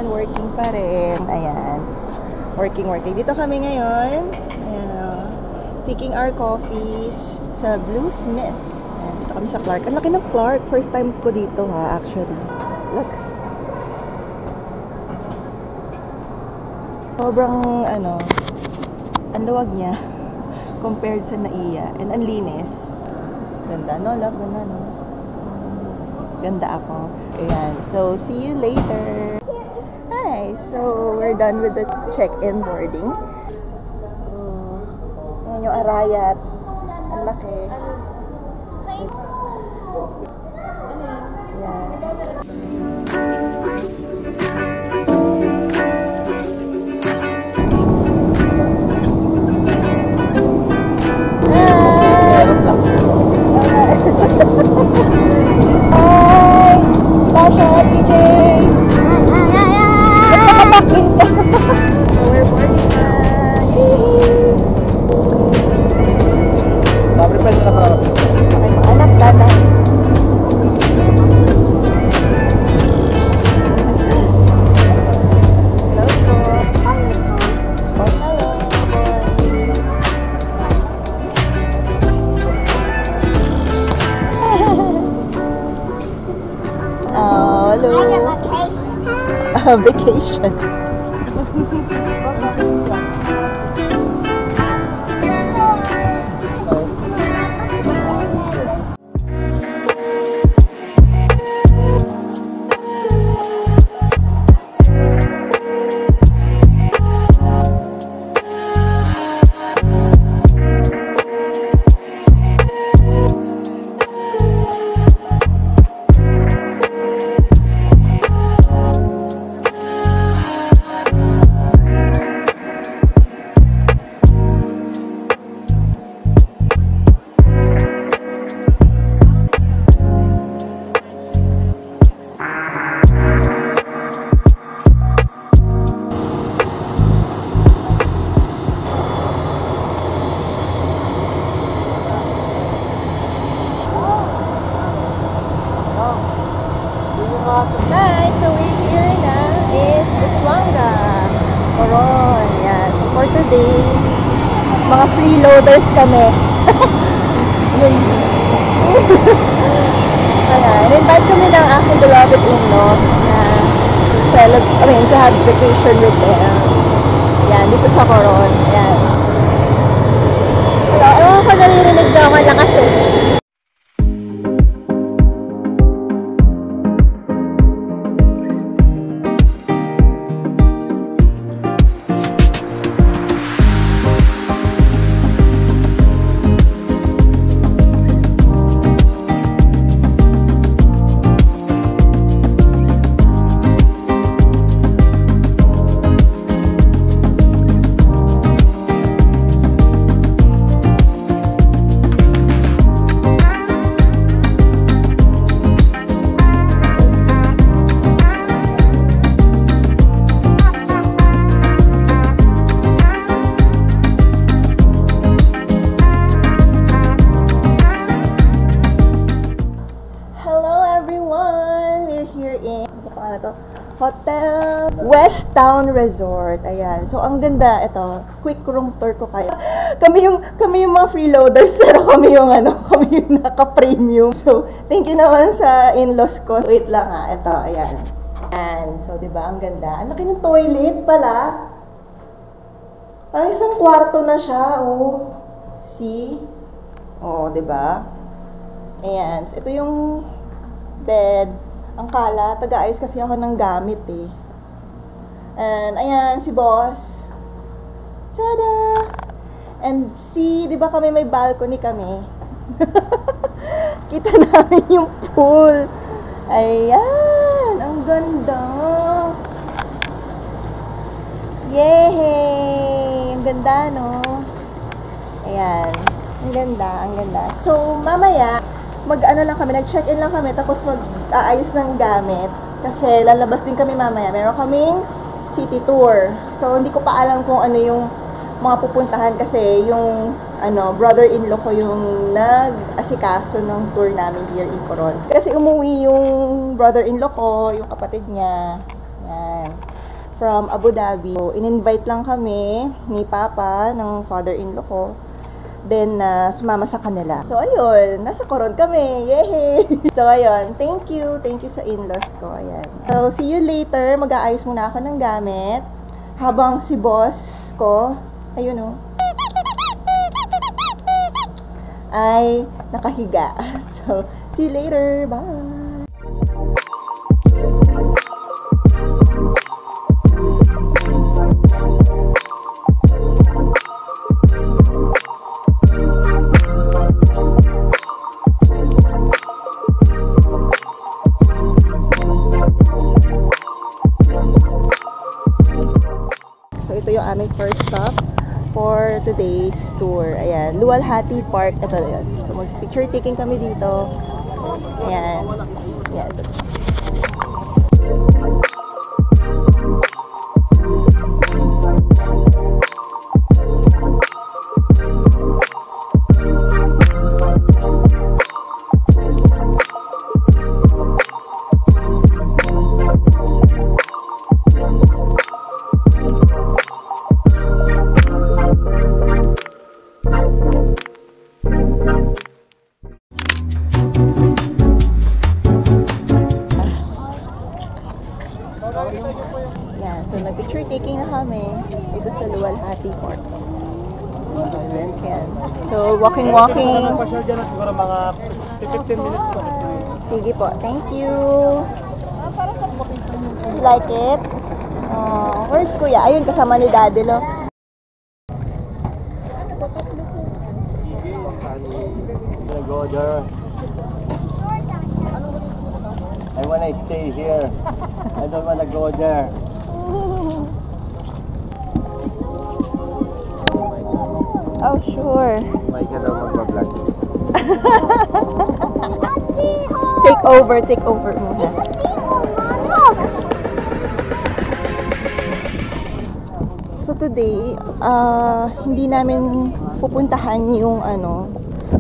Ayan, working pa rin. Ayan. Working. Dito kami ngayon. Ayan, taking our coffees sa Blue Smith. Ayan, dito kami sa Clark. Ang laki ng Clark. First time ko dito ha, actually. Look. Sobrang, ang luwag niya compared sa Naiya. And ang linis. Ganda, no? Love, ganda, no? Ganda ako. Ayan. So, see you later. Hi. So, we're done with the check-in boarding. So, ayan yung Arayat. Ang laki. Ayan. Hi! Tasha, DJ! Nagpapakakin ka! So, we're boarding na! Dapat pa na para. Okay, mga anak ka na. Hello po! Hello! Hello! Vacation. Hi! So we're here na in Busuanga, Coron. Yan. For today, mga freeloaders kami. Ayan. In-invite kami ng aking beloved in-laws na to have vacation with them. Yan, dito sa Coron. Yan. So, ewan ko naririnig daw ang lakas eh. Hotel West Town Resort. Ayan. So, ang ganda. Ito, quick room tour ko kayo. Kami yung mga freeloaders, pero kami yung naka-premium. So, thank you naman sa in-laws ko. Wait lang ito, ayan. Ayan. So, diba, ang ganda. Ang laki ng toilet pala. Parang isang kwarto na siya. Oh. See? Oh, diba? Ayan. So, ito yung bed. Ang kala, taga-ayos kasi ako ng gamit eh. And, ayan, si boss. Tada! And see, di ba kami may balcony kami? Kita namin yung pool. Ayan, ang ganda. Yay! Ang ganda, no? Ayan, ang ganda. So, mamaya, nag-check-in lang kami, tapos mag-aayos ng gamit. Kasi lalabas din kami mamaya. Meron kaming city tour. So, hindi ko pa alam kung ano yung mga pupuntahan kasi yung brother-in-law ko yung nag-asikaso ng tour namin here in Coron. Kasi umuwi yung brother-in-law ko, yung kapatid niya. Yan. from Abu Dhabi. So, in-invite lang kami ni Papa ng father-in-law ko. Then, sumama sa kanila. So, ayun. Nasa Coron kami. Yay! So, ayun. Thank you. Thank you sa in-laws ko. Ayan. So, see you later. Mag-aayos muna ako ng gamit. Habang si boss ko, ayun o, ay nakahiga. So, see you later. Bye! Ito yung aming first stop for today's tour. Ayan, Luwalhati Park. Ito yun. So, mag-picture taking kami dito. Ayan. Ayan. Yeah, so nag-picture taking na kami dito sa Luwalhati Park. Yan. So, walking. Siguro mga 15 minutes pa. Sige po, thank you. Like it? Where's Kuya? Ayun, kasama ni Daddy, lo. Go there. I wanna stay here. I don't wanna go there. Oh, sure. May ka daw mag-vlog. Take over muna. So today, hindi namin pupuntahan yung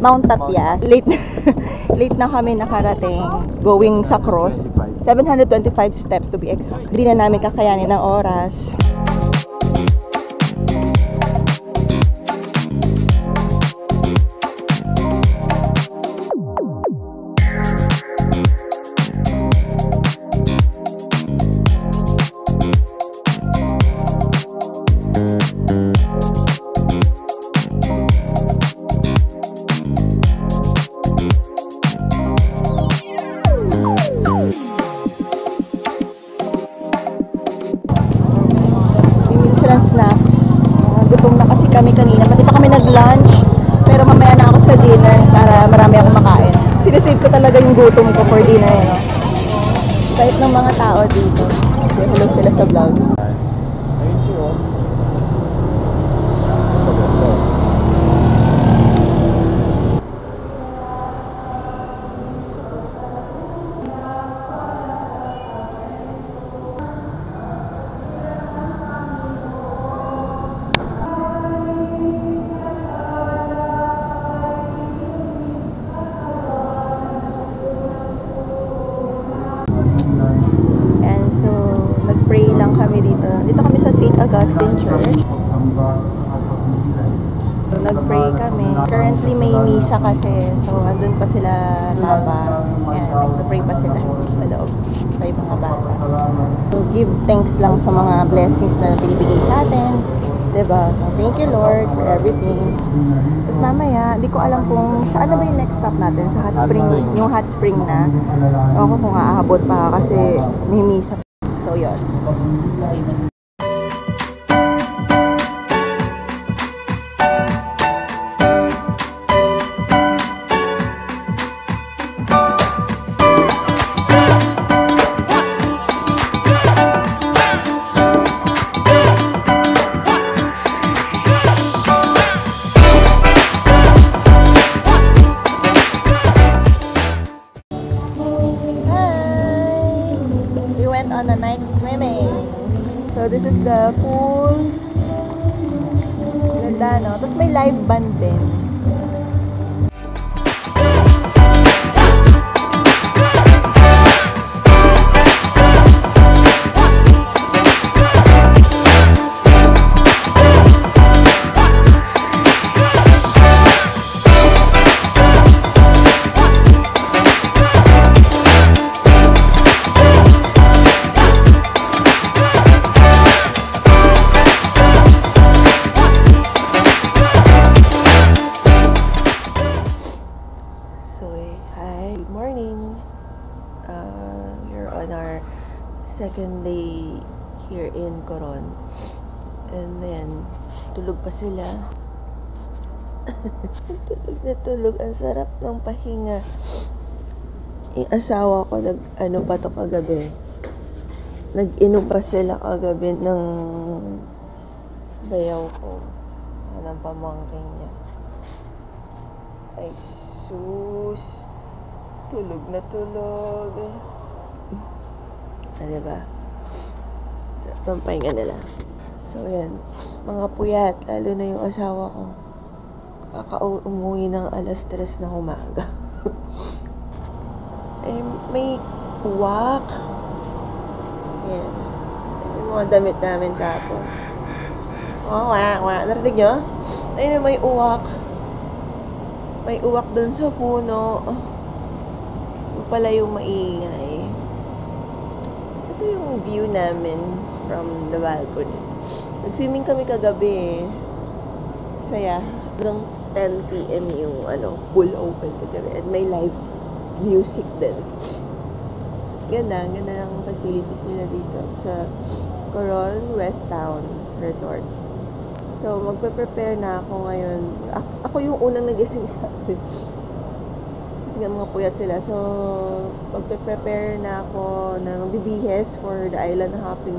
Mount Tapia. Late na kami nakarating going sa cross. 725 steps to be exact. Hindi na namin kakayanin ng oras. Gutom na kasi kami kanina. Pati pa kami nag-lunch. Pero mamaya na ako sa dinner para marami akong makain. Sinisave ko talaga yung gutom ko for dinner. Kahit ng mga tao dito. Hello sila sa vlog. Pray lang kami dito. Dito kami sa St. Augustine Church. Nag-pray kami. Currently may misa kasi. So, andun pa sila Papa. Ayan, nag-pray pa sila sa loob. Sa mga bata. So, give thanks lang sa mga blessings na pinibigay sa atin. Diba? Thank you Lord for everything. Tapos mamaya, di ko alam kung saan na ba yung next stop natin. Sa hot spring, yung hot spring na. Ako kung aabot pa kasi may misa. So, yun. On the night swimming. So this is the pool. Ganda, no? Tapos may live band din. second day here in Coron. And then, tulog pa sila. Tulog na tulog. Ang sarap ng pahinga. Yung asawa ko, ano pa to kagabi. Nag-inom pa sila kagabi ng bayaw ko. Ng pamangking niya. Ay, sus. Tulog na tulog. Diba? Sarap ng pahinga nila. So, yan. Mga puyat, lalo na yung asawa ko. Umuwi ng alas 3 ng umaga. Eh, may uwak. Yan. Yung mga damit namin tapos. Oh, wak. Narinig nyo? Ayun, may uwak. May uwak dun sa puno. Yung pala yung maingay. Ito yung view namin from the balcony. Nag-swimming kami kagabi. Saya. Hanggang 10 p.m. yung pool open kagabi. And may live music din. Ganda ng facilities nila dito sa Coron West Town Resort. So, magpe-prepare na ako ngayon. Ako yung unang nagising sa akin. Kasi nga mga puyat sila. So, magpe-prepare na ako na magbibihes for the island hopping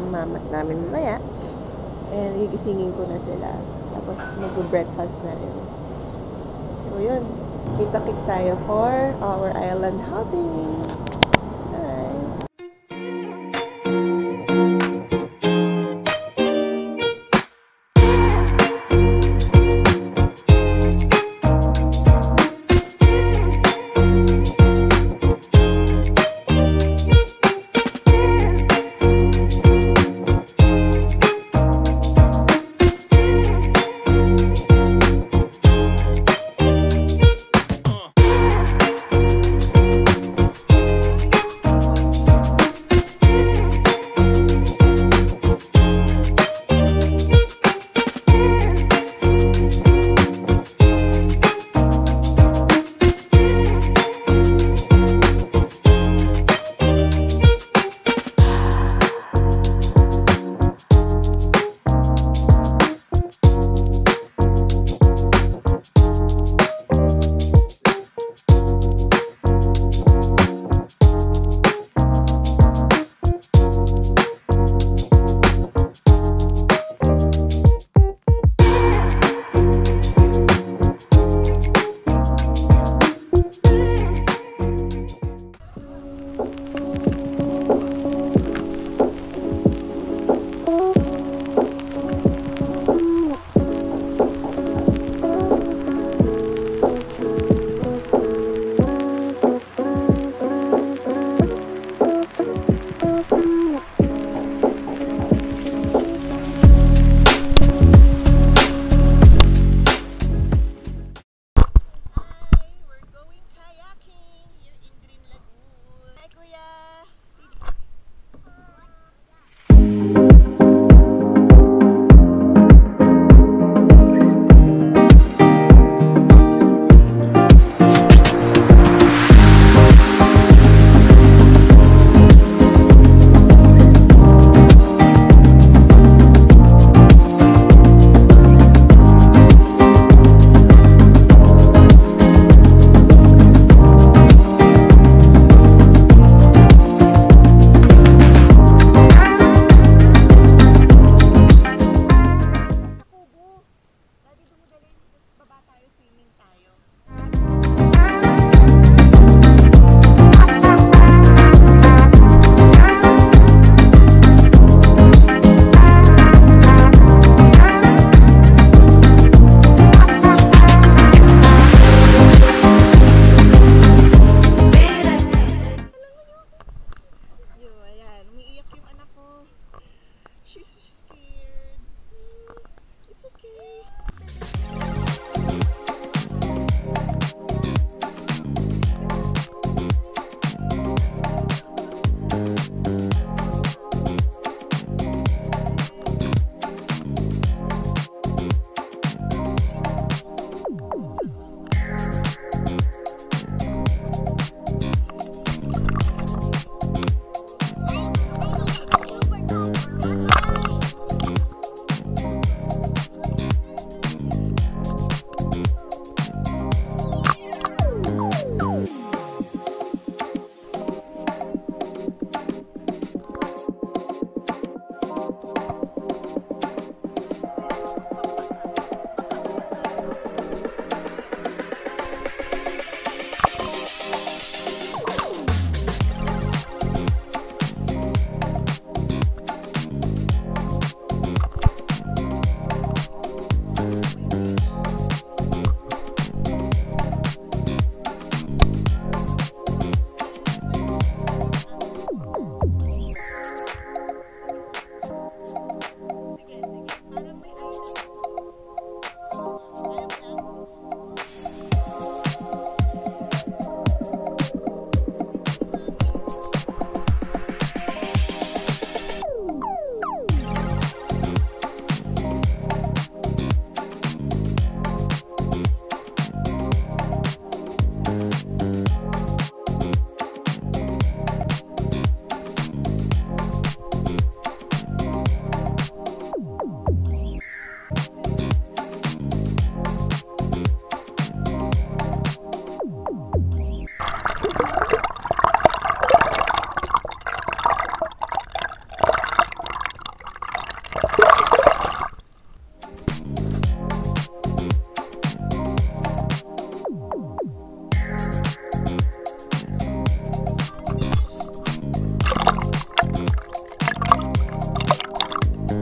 namin mamaya. And gigisingin ko na sila. Tapos, mag-breakfast na rin. So, yun. Kita-kits tayo for our island hopping. Bye!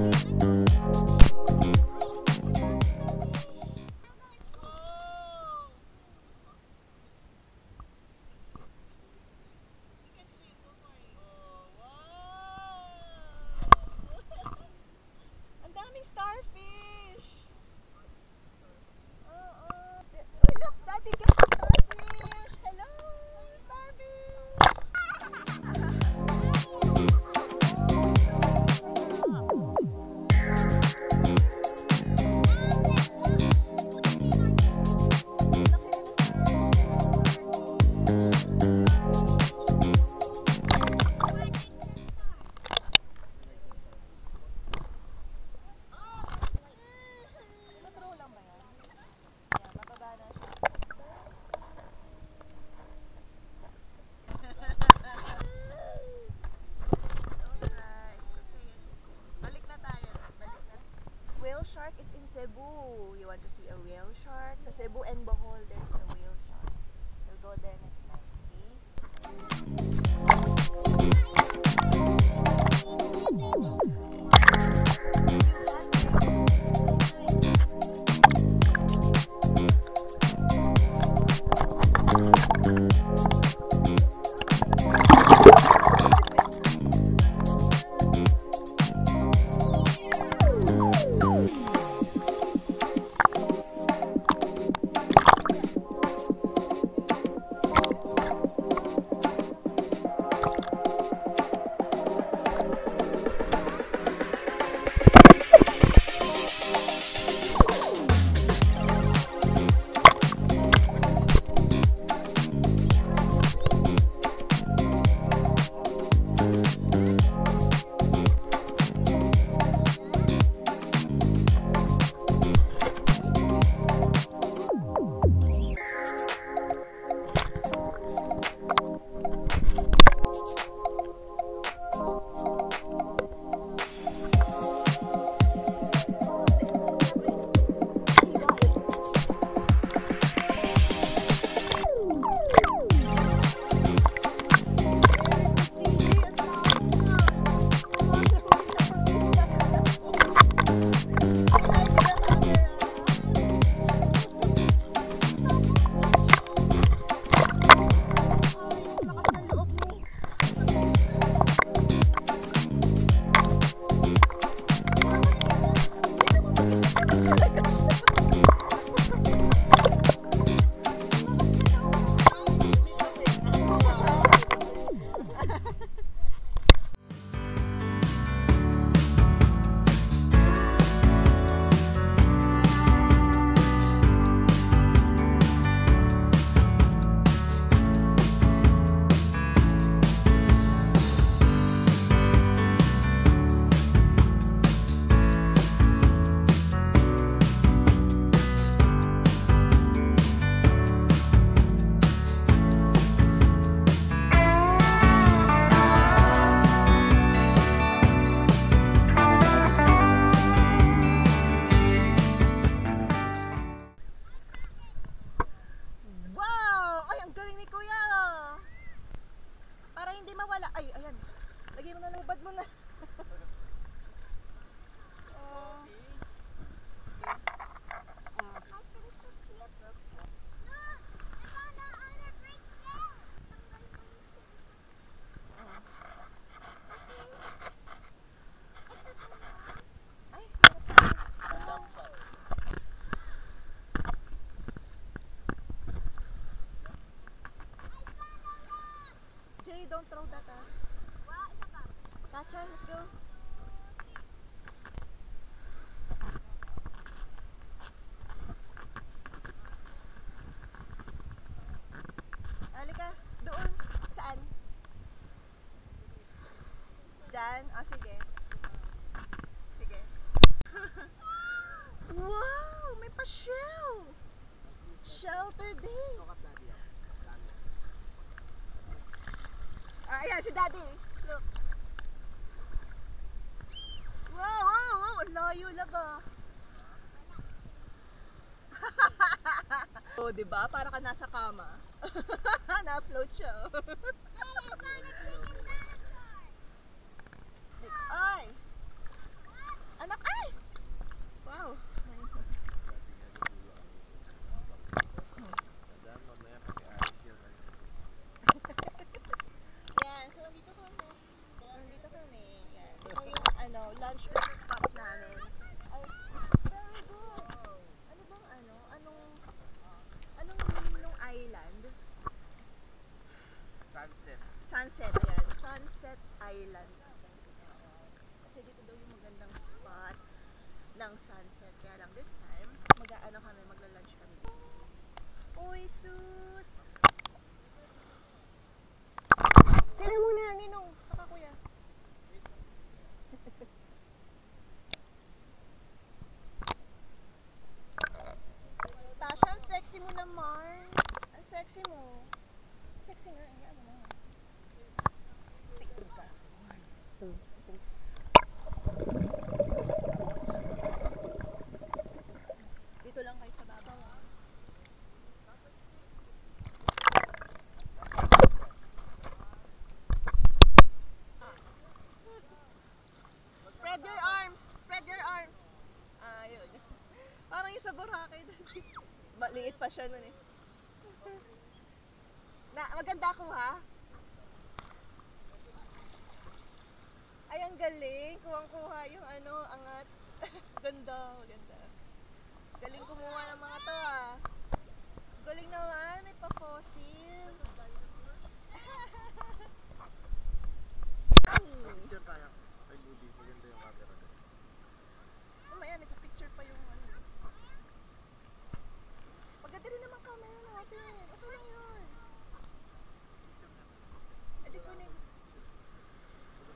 Ang daming starfish! Oh, look! Daddy, get the starfish! Hello! Matro lang ba yan? Yeah, mababa na siya. Alright. Okay. Balik na tayo. Balik na. Whale shark, it's in Cebu. You want to see a whale shark? Sa Cebu and Bohol, there's a whale shark. We'll go there next time. Okay? Lagay mo na, lubad mo na. Jay, don't throw that, ah. Tacha, let's go. Halika, doon. Saan? Diyan? Ah, sige. Sige. Wow! May pa-shell! Shelter day! Ah, ayan, si Daddy. Look. Wow, wow, wow. Ang layo na ba? Oh, diba? Para ka nasa kama. Na-float siya. Ay! Island. Kasi dito daw yung magandang spot ng sunset. Kaya lang this time, mag-aano kami, magla-lunch kami. Uy, sus! Sila muna, Ninong. Saka kuya. Tasha, ang sexy mo naman. Ang sexy mo. Sexy nga, hindi ano mo. Picture ka. Dito lang kayo sa babaw. Spread your arms! Spread your arms! Ayun. Parang yung sa Boracay. Maliit pa siya nun eh. Maganda ako ha? Ay, ang galing. Kuwang-kuha yung ano, angat. Ganda, ganda. Galing kumuha ng mga to ah. Galing naman, may pa-fossil. Ay. Picture tayo. Kay Moody, maganda yung camera. Mamaya, nagpa-picture pa yung ano. Maganda rin naman camera natin. Okay lang yun. Edit ko na yun.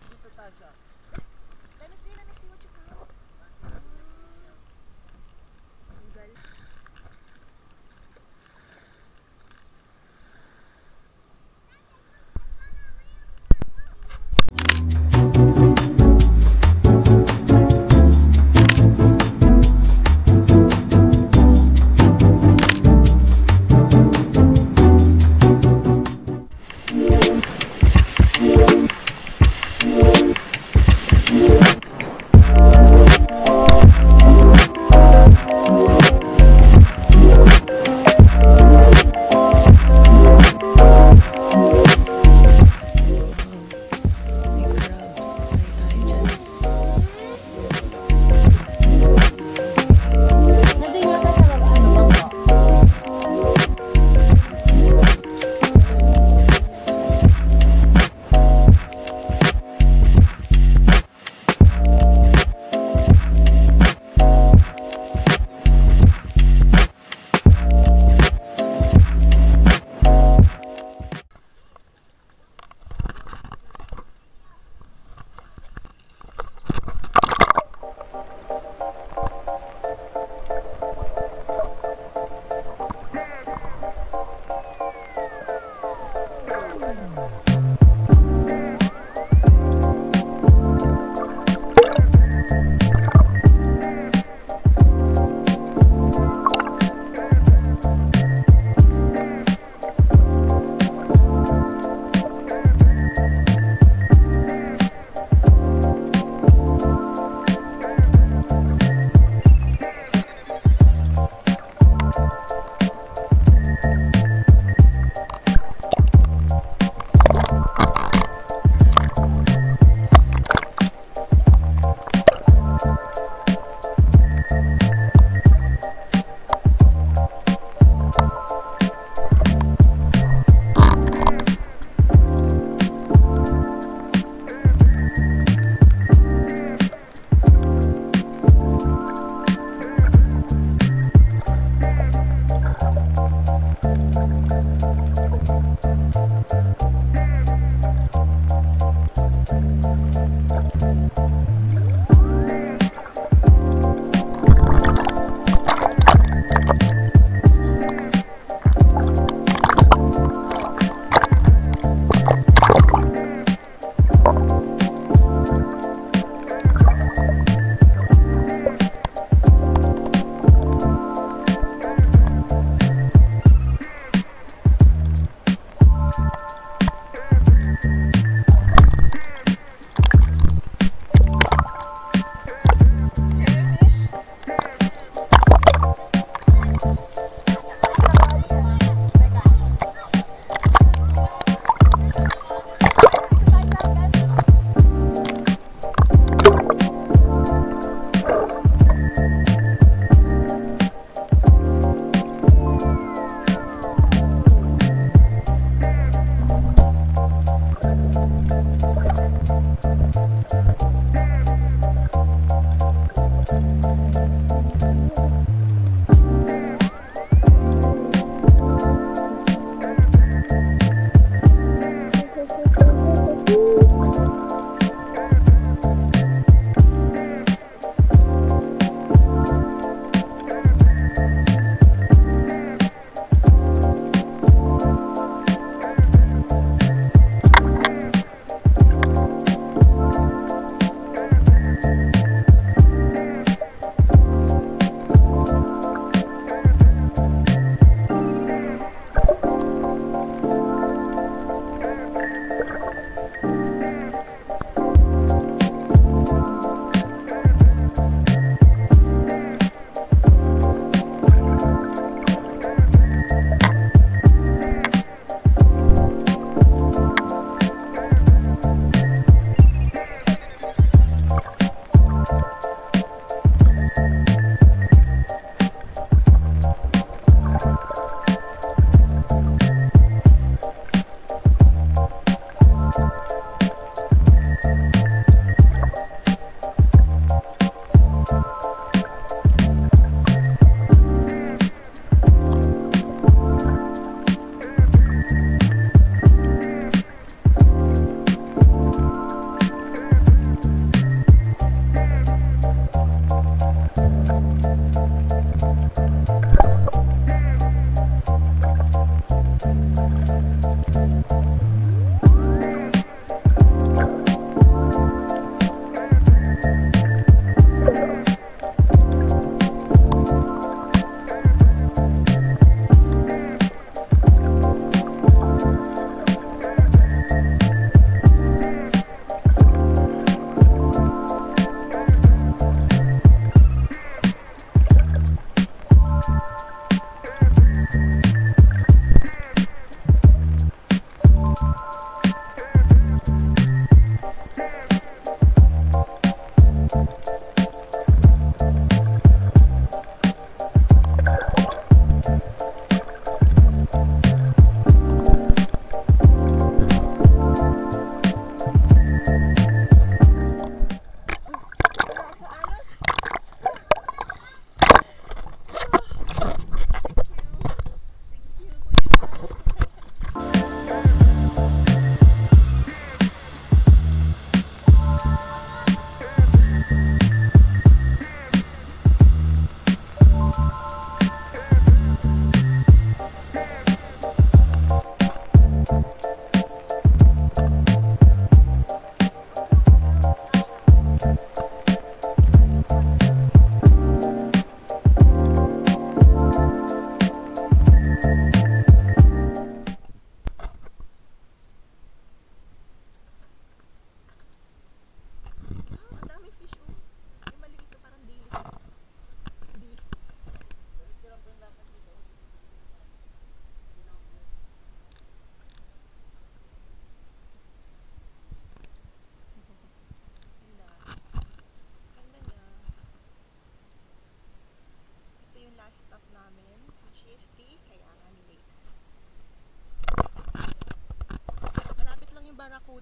Dito Tasha. Let me see what you found. Ang galing.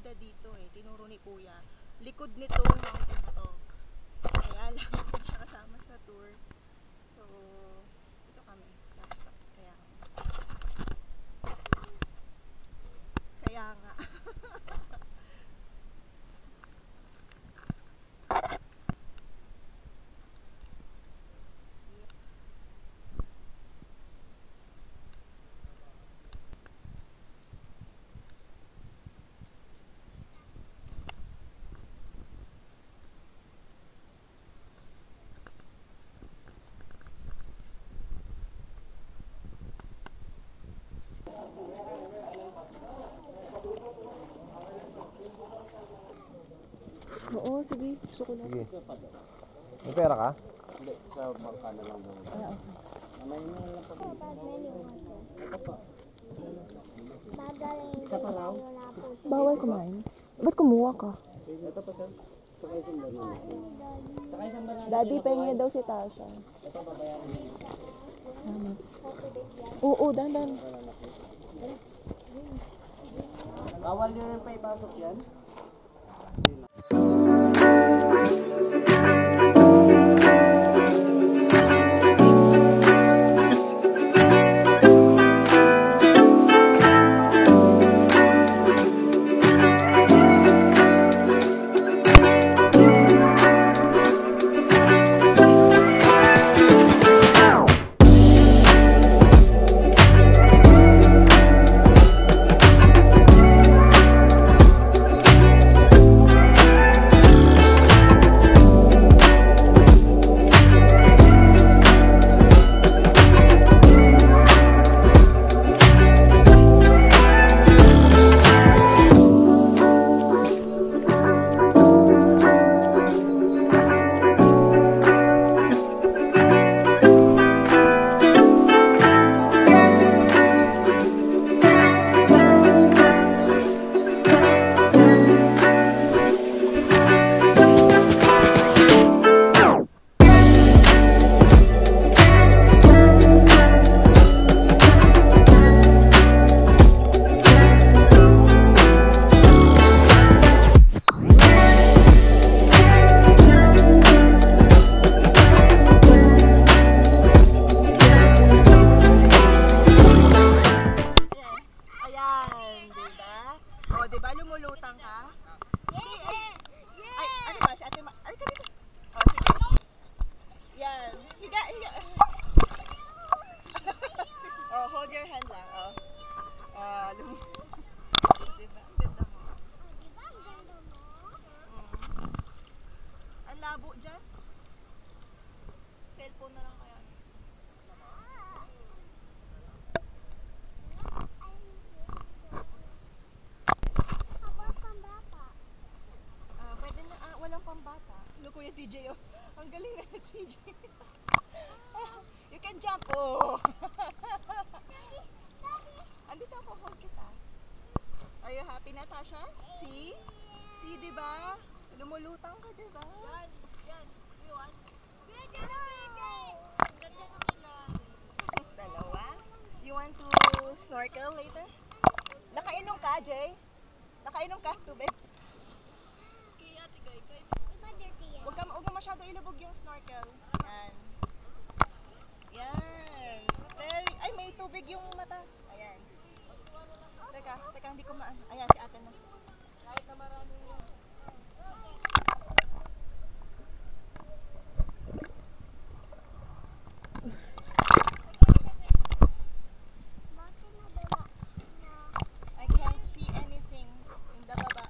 bida dito eh, tinuro ni Kuya. Likod nitong mountain na to. Kaya lang, hindi siya kasama sa tour. So, ito kami. Last stop. Kaya nga. Oo, sige. Gusto ko lang. Sige. May pera ka? Hindi, sa bangka na lang daw. Ah, okay. Bawal kumain. Ba't kumuha ka? Ito pa sir. Sakay sa banana. Daddy, pengi daw si Tasha. Oo, dandan. Bawal nyo yung paipasok yan? Labo dyan. Cellphone na lang kaya. Pwede na, walang pambata. Ano Kuya TJ, oh. Ang galing na TJ. You can jump, oh. Andito ako, hold kita. Are you happy, Natasha? See? See, diba? Lumulutang ka, diba? Yan. You want? Dalawa. You want to snorkel later? Nakainom ka, Jay? Nakainom ka, tubig? Huwag mo masyado ilubog yung snorkel. Yan. Yan. Ay, may tubig yung mata. Ayan. Teka, hindi ko maan. Ayan, si ate na. Kahit na marami yung... I can't see anything in the baba.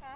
Ha?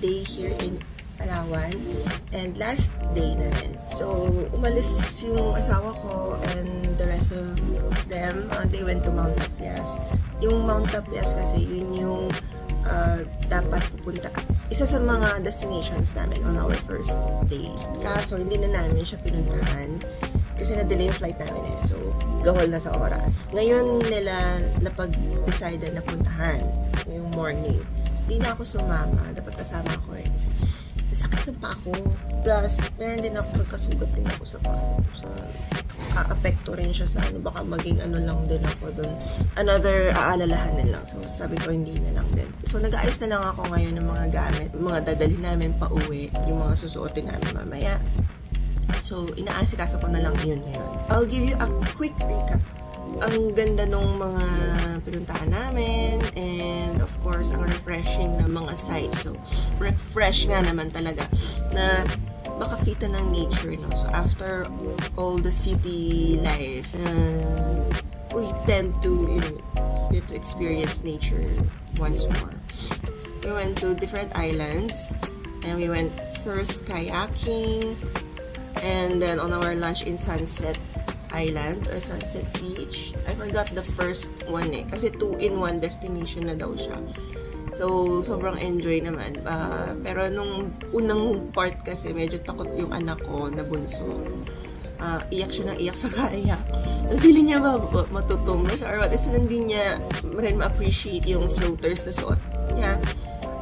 day here in Palawan and last day na rin. So, umalis yung asawa ko and the rest of them, they went to Mount Tapias. Yung Mount Tapias kasi, yun yung dapat pupunta. Isa sa mga destinations namin on our first day. Kaso, hindi na namin siya pinuntahan kasi na-delay yung flight namin eh. So, gahol na sa oras. Ngayon nila napag-decide na puntahan yung morning. Hindi na ako sumama. Dapat kasama ako eh. Sakit na pa ako. Plus, meron din ako nagkasugat din ako sa paa. So, aapekto rin siya sa ano. Baka maging ano lang din ako doon. Another aalalahanin lang. So, sabi ko hindi na lang din. So, nag-aayos na lang ako ngayon ng mga gamit. Mga dadalhin namin pa uwi. Yung mga susuotin namin mamaya. So, inaasikaso ko na lang yun ngayon. I'll give you a quick recap. Ang ganda nung mga pinuntahan namin and of course, ang refreshing na mga sights. So, refresh nga naman talaga na makakita ng nature, no? So, after all the city life, we tend to, get to experience nature once more. We went to different islands and we went first kayaking and then on our lunch in Sunset Island or Sunset Beach. I forgot the first one eh. Kasi 2-in-1 destination na daw siya. So, sobrang enjoy naman. Pero nung unang part kasi, medyo takot yung anak ko na bunso. Iyak siya ng iyak sa kayak. So, feeling niya ba matutumba siya or what? Kasi hindi niya rin ma-appreciate yung floaters na suot niya.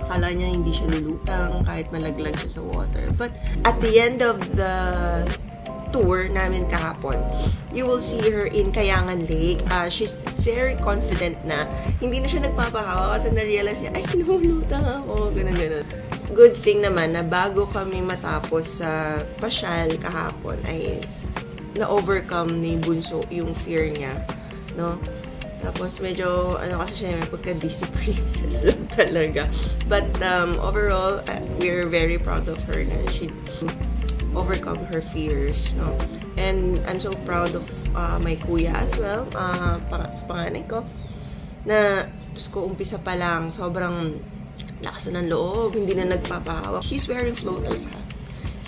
Akala niya hindi siya lulutang kahit malaglag siya sa water. But at the end of the tour namin kahapon, you will see her in Kayangan Lake. She's very confident na hindi na siya nagpapahawa kasi na-realize niya, ay, lumulutang ako, ganun-ganun. Good thing naman na bago kami matapos sa pasyal kahapon ay na-overcome ni Bunso yung fear niya, no? Tapos medyo, kasi siya, may pagka-Disney princess lang talaga. But overall, we're very proud of her na she overcome her fears, no? And I'm so proud of my kuya as well, sa panganay ko, na Diyos ko, umpisa pa lang, sobrang lakas na ng loob, hindi na nagpapahawa. He's wearing floaters, ha?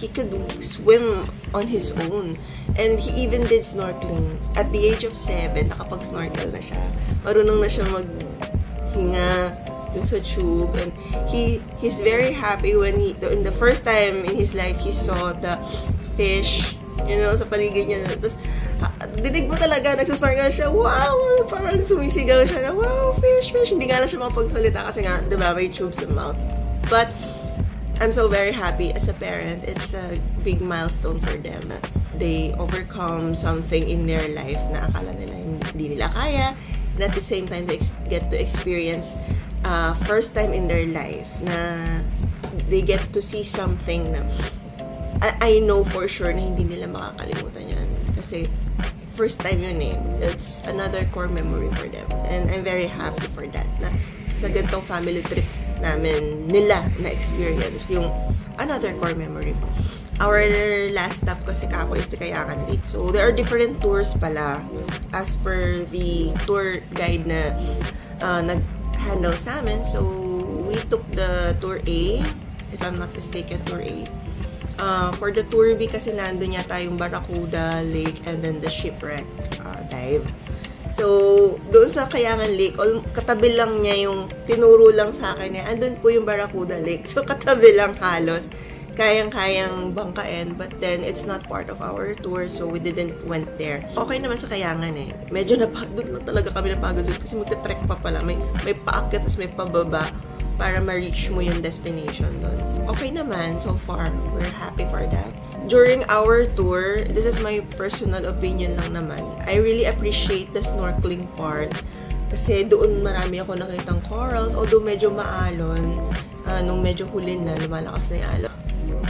He could swim on his own. And he even did snorkeling. At the age of 7, nakapag-snorkel na siya. Marunong na siya maghinga dun sa tube, and he's very happy when in the first time in his life he saw the fish, sa paligid niya. Tapos dinig mo talaga, nagsasnorkel siya, wow, parang sumisigaw siya na, wow, fish. Hindi nga lang siya makapagsalita kasi nga, diba, may tube sa mouth. But I'm so very happy as a parent. It's a big milestone for them. They overcome something in their life na akala nila hindi nila kaya, and at the same time they get to experience first time in their life na they get to see something na I know for sure na hindi nila makakalimutan yan kasi first time yun eh. It's another core memory for them, and I'm very happy for that na sa ganitong family trip namin nila na experience yung another core memory. Our last stop kasi kahapon is the Kayangan Lake. So there are different tours pala as per the tour guide na handle sa amin. So, we took the Tour A, if I'm not mistaken, Tour A. For the Tour B kasi nandun yata yung Barracuda Lake and then the Shipwreck dive. So, doon sa Kayangan Lake, katabi lang niya yung tinuro lang sa akin niya. Andun po yung Barracuda Lake. So, katabi lang halos. Kayang-kayang bangkain, but then it's not part of our tour, so we didn't went there. Okay naman sa Kayangan eh. Medyo napagod lang talaga kami, napagod kasi magte-trek pa pala. May paakyat, tapos may pababa para ma-reach mo yung destination doon. Okay naman, so far. We're happy for that. During our tour, this is my personal opinion lang naman, I really appreciate the snorkeling part kasi doon marami ako nakitang corals, although medyo maalon. Nung medyo huli na, lumalakas na yung alon.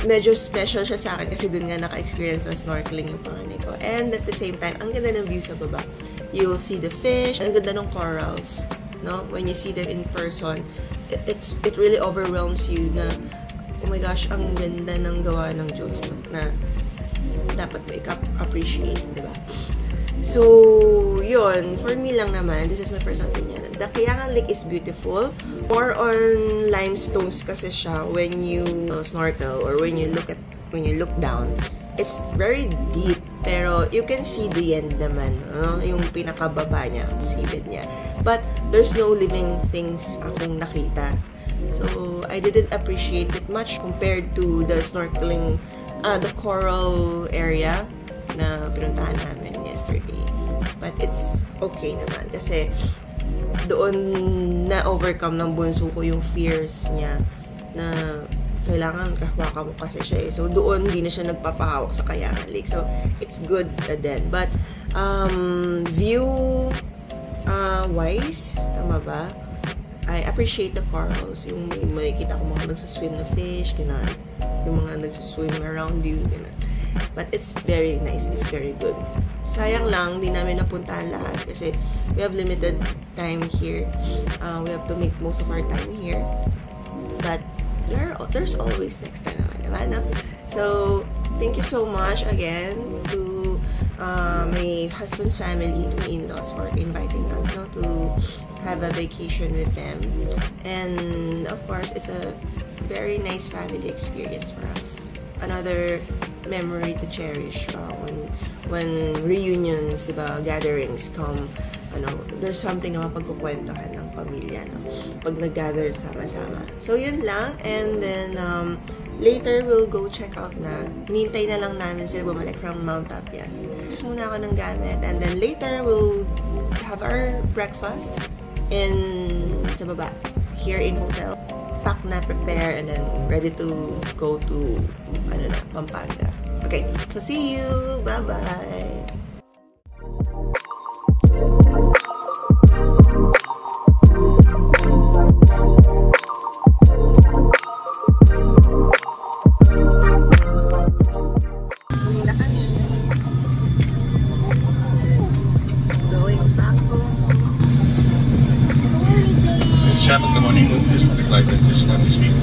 Medyo special siya sa akin kasi dun nga naka-experience ng snorkeling yung panganay ko. And at the same time, ang ganda ng view sa baba. You'll see the fish, ang ganda ng corals, no? When you see them in person, it really overwhelms you na, oh my gosh, ang ganda ng gawa ng Diyos na dapat mo i-appreciate, di ba? So, yun, for me lang naman, this is my personal opinion. The Kayangan Lake is beautiful. More on limestones kasi siya when you snorkel or when you look down. It's very deep, pero you can see the end naman, yung pinakababa niya, sibid niya. But there's no living things akong nakita. So, I didn't appreciate it much compared to the snorkeling, the coral area na pinuntahan namin yesterday. But it's okay naman kasi doon na-overcome ng bunso ko yung fears niya na kailangan kahawakan mo kasi siya eh. So, doon hindi na siya nagpapahawak sa Kayangan Lake. So, it's good then. But, view wise, tama ba? I appreciate the corals. Yung may kita ko mga nagsuswim na fish, gano'n. Yung mga nagsuswim around you, gano'n. But it's very nice. It's very good. Sayang lang, di namin napuntahan lahat kasi we have limited time here. We have to make most of our time here. But, there's always next time naman, diba, no? So, thank you so much again to my husband's family, to my in-laws for inviting us, no, to have a vacation with them. And, of course, it's a very nice family experience for us. Another memory to cherish when reunions, diba, gatherings come. There's something na mapagkukwentuhan ng pamilya, no? Pag nag-gather sama-sama. So, yun lang. And then, later, we'll go check out na. Hinintay na lang namin sila bumalik from Mount Tapias. Gusto muna ako ng gamit. And then, later, we'll have our breakfast sa baba. Here in hotel. Pack na, prepare, and then ready to go to, Pampanga. Okay. So, see you! Bye-bye! Good morning. This is the flight that just got this week.